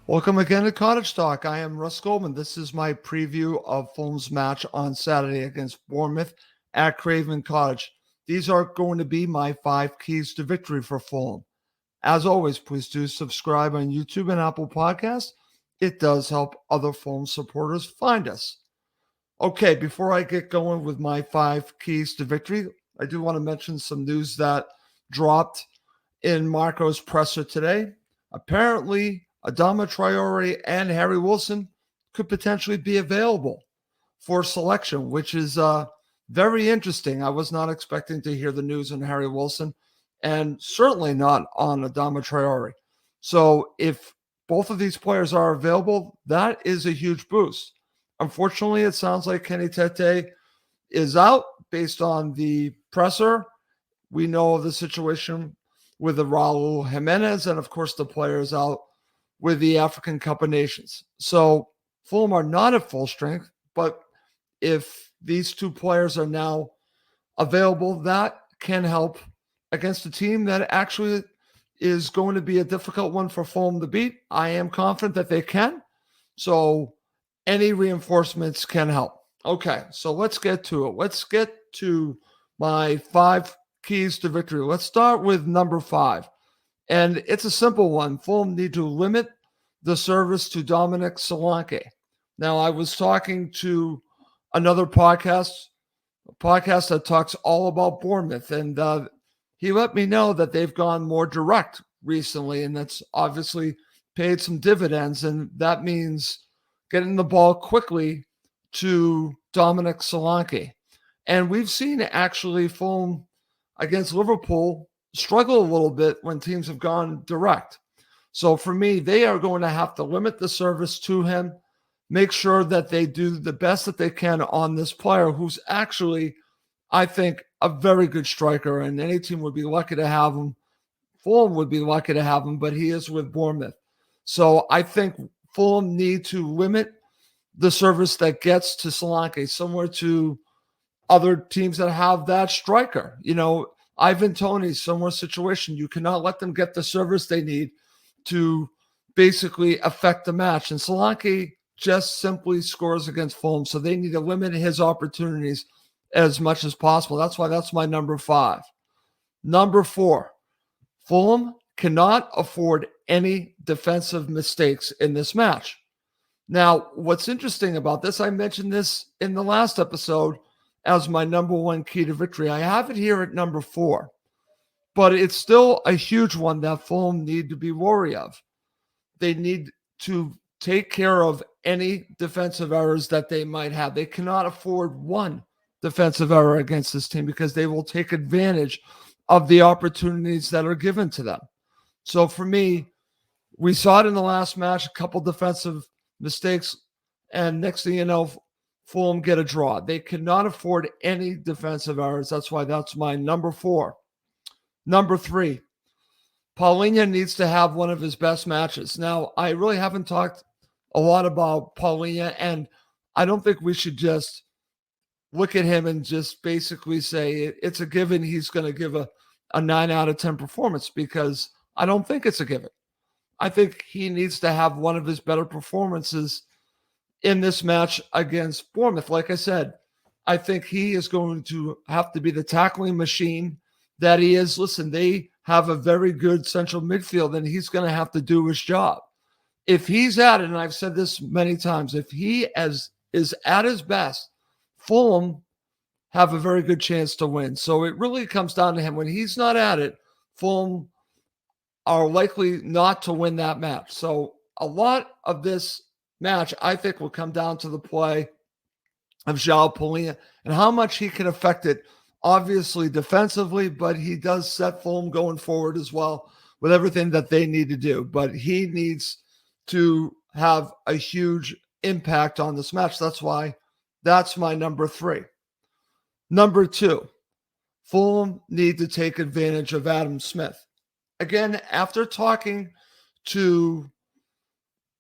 Welcome again to Cottage Talk. I am Russ Goldman. This is my preview of Fulham's match on Saturday against Bournemouth at Craven Cottage. These are going to be my 5 keys to victory for Fulham. As always, please do subscribe on YouTube and Apple Podcasts. It does help other Fulham supporters find us. Okay, before I get going with my 5 keys to victory, I do want to mention some news that dropped in Marco's presser today. Apparently, Adama Traore and Harry Wilson could potentially be available for selection, which is very interesting. I was not expecting to hear the news on Harry Wilson and certainly not on Adama Traore. So if both of these players are available, that is a huge boost. Unfortunately, it sounds like Kenny Tete is out based on the presser. We know the situation with the Raul Jimenez, and of course the players out with the African Cup of Nations. So Fulham are not at full strength, but if these two players are now available, that can help against a team that actually is going to be a difficult one for Fulham to beat. I am confident that they can. So any reinforcements can help. Okay, so let's get to it. Let's get to my 5 keys to victory. Let's start with number 5. And it's a simple one. Fulham need to limit the service to Dominic Solanke. Now, I was talking to another podcast, a podcast that talks all about Bournemouth, and he let me know that they've gone more direct recently, and that's obviously paid some dividends, and that means getting the ball quickly to Dominic Solanke. And we've seen actually Fulham against Liverpool struggle a little bit when teams have gone direct. So for me, they are going to have to limit the service to him, make sure that they do the best that they can on this player who's actually, I think, a very good striker, and any team would be lucky to have him. Fulham would be lucky to have him, but he is with Bournemouth. So I think Fulham need to limit the service that gets to Solanke, similar to other teams that have that striker. You know, Ivan Toney's similar situation. You cannot let them get the service they need to basically affect the match. And Solanke just simply scores against Fulham, so they need to limit his opportunities as much as possible. That's why that's my number 5. Number 4, Fulham cannot afford any defensive mistakes in this match. Now, what's interesting about this, I mentioned this in the last episode as my number 1 key to victory. I have it here at number 4, but it's still a huge one that Fulham need to be wary of. They need to take care of any defensive errors that they might have. They cannot afford one defensive error against this team because they will take advantage of the opportunities that are given to them. So for me, we saw it in the last match, a couple defensive mistakes, and next thing you know, Fulham get a draw. They cannot afford any defensive errors. That's why that's my number 4. Number 3, Paulinho needs to have one of his best matches. Now, I really haven't talked a lot about Paulinho, and I don't think we should just look at him and just basically say it's a given he's going to give a 9 out of 10 performance, because I don't think it's a given. I think he needs to have one of his better performances in this match against Bournemouth. Like I said, I think he is going to have to be the tackling machine that he is. Listen, they have a very good central midfield, and he's going to have to do his job. If he's at it, and I've said this many times, if he is at his best, Fulham have a very good chance to win. So it really comes down to him. When he's not at it, Fulham are likely not to win that match. So a lot of this match, I think, will come down to the play of João Paulinho and how much he can affect it, obviously defensively, but he does set Fulham going forward as well with everything that they need to do. But he needs to have a huge impact on this match. That's why that's my number 3. Number 2, Fulham need to take advantage of Adam Smith. Again, after talking to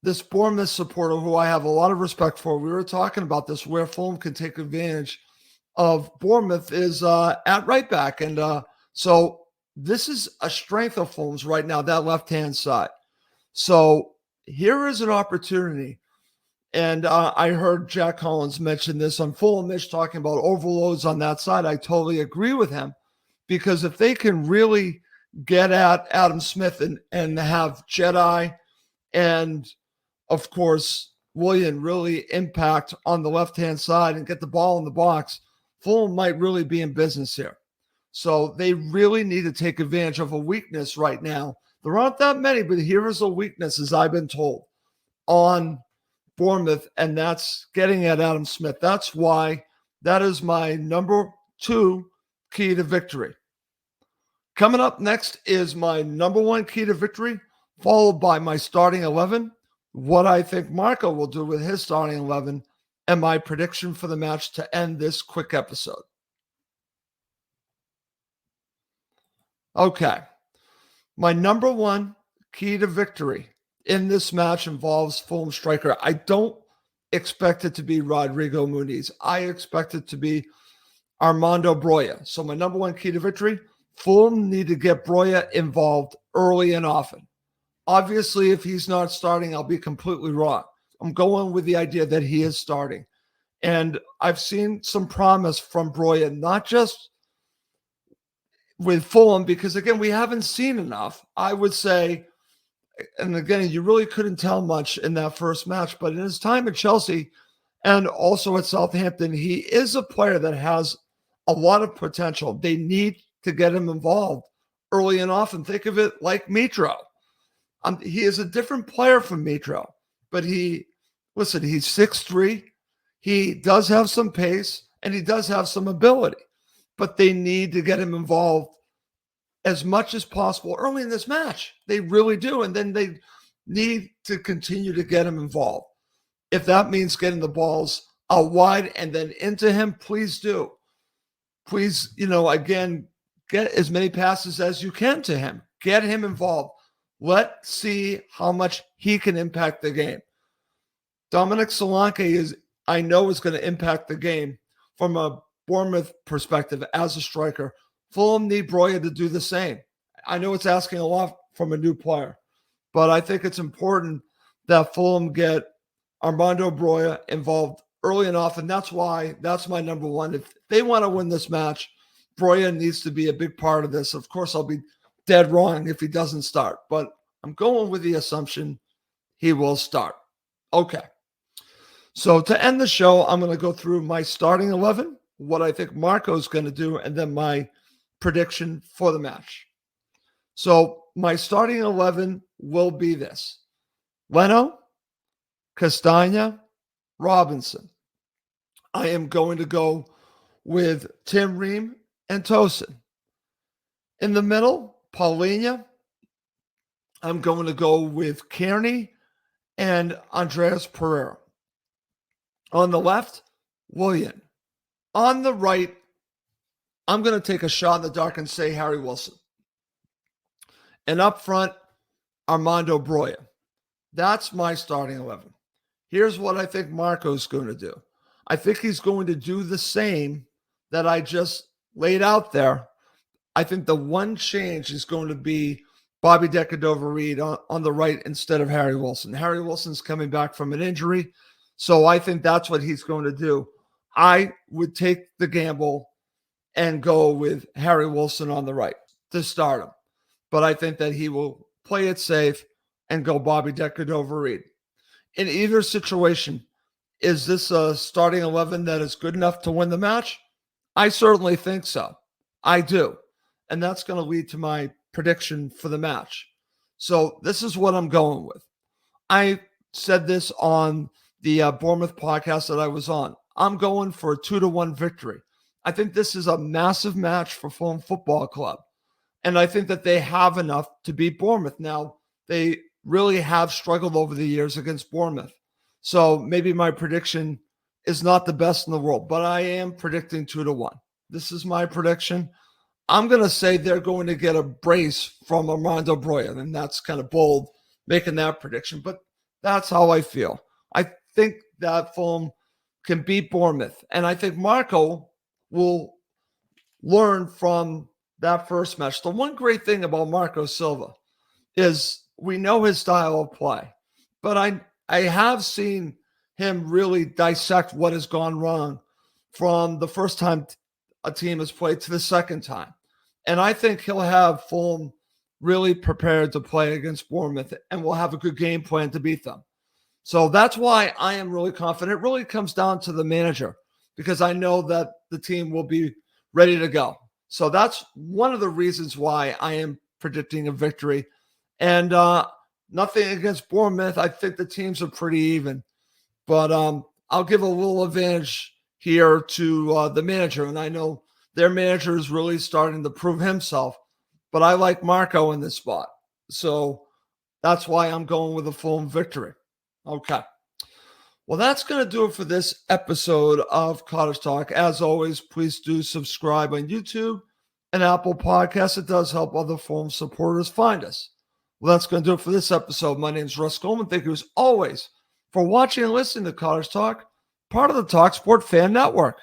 this Bournemouth supporter who I have a lot of respect for, we were talking about this, where Fulham can take advantage of Bournemouth is at right back. And so this is a strength of Fulham's right now, that left-hand side. So here is an opportunity. And I heard Jack Collins mention this on Fulhamish talking about overloads on that side. I totally agree with him, because if they can really get at Adam Smith and have Jedi and, of course, Willian really impact on the left-hand side and get the ball in the box, Fulham might really be in business here. So they really need to take advantage of a weakness right now. There aren't that many, but here is a weakness, as I've been told, on Bournemouth, and that's getting at Adam Smith. That's why that is my number 2 key to victory. Coming up next is my number 1 key to victory, followed by my starting 11, what I think Marco will do with his starting 11, and my prediction for the match to end this quick episode. Okay. My number 1 key to victory in this match involves Fulham striker. I don't expect it to be Rodrigo Muniz. I expect it to be Armando Broja. So my number 1 key to victory, Fulham need to get Broja involved early and often. Obviously, if he's not starting, I'll be completely wrong. I'm going with the idea that he is starting. And I've seen some promise from Broja, not just with Fulham, because, again, we haven't seen enough. I would say, and again, you really couldn't tell much in that first match, but in his time at Chelsea and also at Southampton, he is a player that has a lot of potential. They need to get him involved early and often. Think of it like Mitro. He is a different player from Mitro, but he's 6'3". He does have some pace and he does have some ability, but they need to get him involved as much as possible early in this match. They really do. And then they need to continue to get him involved. If that means getting the balls out wide and then into him, please do. Please, again, get as many passes as you can to him. Get him involved. Let's see how much he can impact the game. Dominic Solanke I know is going to impact the game from a Bournemouth perspective as a striker. Fulham need Broja to do the same. I know it's asking a lot from a new player, but I think it's important that Fulham get Armando Broja involved early and often. That's why that's my number 1. If they want to win this match, Broja needs to be a big part of this. Of course, I'll be dead wrong if he doesn't start, but I'm going with the assumption he will start. Okay. So to end the show, I'm going to go through my starting 11, what I think Marco's going to do, and then my prediction for the match. So my starting 11 will be this: Leno, Castagna, Robinson. I am going to go with Tim Ream and Tosin. In the middle, Paulinho. I'm going to go with Kearney and Andreas Pereira. On the left, Willian. On the right, I'm going to take a shot in the dark and say Harry Wilson. And up front, Armando Broja. That's my starting 11. Here's what I think Marco's going to do. I think he's going to do the same that I just laid out there. I think the one change is going to be Bobby Decordova-Reid on the right instead of Harry Wilson. Harry Wilson's coming back from an injury, so I think that's what he's going to do. I would take the gamble and go with Harry Wilson on the right to start him. But I think that he will play it safe and go Bobby Decordova-Reid. In either situation, is this a starting 11 that is good enough to win the match? I certainly think so. I do. And that's going to lead to my prediction for the match. So this is what I'm going with. I said this on the Bournemouth podcast that I was on. I'm going for a 2-1 victory. I think this is a massive match for Fulham Football Club. And I think that they have enough to beat Bournemouth. Now, they really have struggled over the years against Bournemouth. So maybe my prediction is not the best in the world, but I am predicting 2-1. This is my prediction. I'm going to say they're going to get a brace from Armando Broja, and that's kind of bold making that prediction, but that's how I feel. I think that Fulham can beat Bournemouth, and I think Marco will learn from that first match. The one great thing about Marco Silva is we know his style of play, but I have seen him really dissect what has gone wrong from the first time a team has played to the second time. And I think he'll have Fulham really prepared to play against Bournemouth, and we'll have a good game plan to beat them. So that's why I am really confident. It really comes down to the manager, because I know that the team will be ready to go. So that's one of the reasons why I am predicting a victory. And nothing against Bournemouth. I think the teams are pretty even. But I'll give a little advantage here to the manager. And I know their manager is really starting to prove himself. But I like Marco in this spot. So that's why I'm going with a Fulham victory. Okay. Well, that's going to do it for this episode of Cottage Talk. As always, please do subscribe on YouTube and Apple Podcasts. It does help other Fulham supporters find us. Well, that's going to do it for this episode. My name is Russ Goldman. Thank you as always for watching and listening to Cottage Talk, part of the talkSPORT Fan Network.